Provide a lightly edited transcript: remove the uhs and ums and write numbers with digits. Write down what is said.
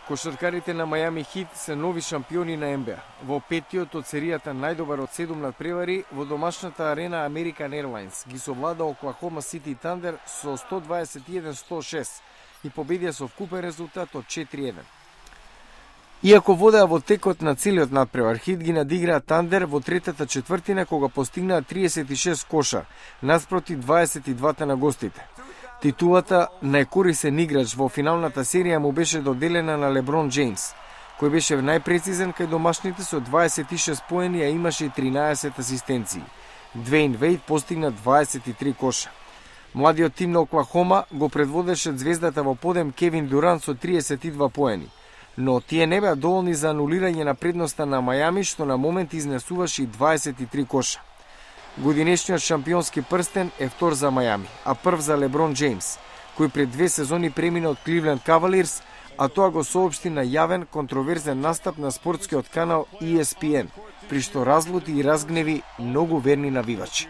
Кошаркарите на Мајами Хит се нови шампиони на НБА. Во петиот од серијата најдобар од 7 надпревари, во домашната арена American Airlines ги совлада Оклахома Сити Тандер со 121-106 и победија со вкупен резултат од 4-1. Иако водеа во текот на целиот надпревар, Хит ги надиграа Тандер во третата четвртина кога постигнаа 36 коша, наспроти 22 на гостите. Титулата најкорисен играч во финалната серија му беше доделена на Леброн Джеймс, кој беше најпрецизен кај домашните со 26 поени, а имаше 13 асистенции. Двејн Вејд постигна 23 коша. Младиот тим на Оклахома го предводеше звездата во подем Кевин Дурант со 32 поени, но тие не беа доволни за анулирање на предноста на Мајами, што на момент изнесуваше и 23 коша. Годинешниот шампионски прстен е втор за Мајами, а прв за Леброн Джеймс, кој пред 2 сезони премина од Кливленд Кавалирс, а тоа го соопшти на јавен контроверзен настап на спортскиот канал ESPN, при што разлути и разгневи многу верни навивачи.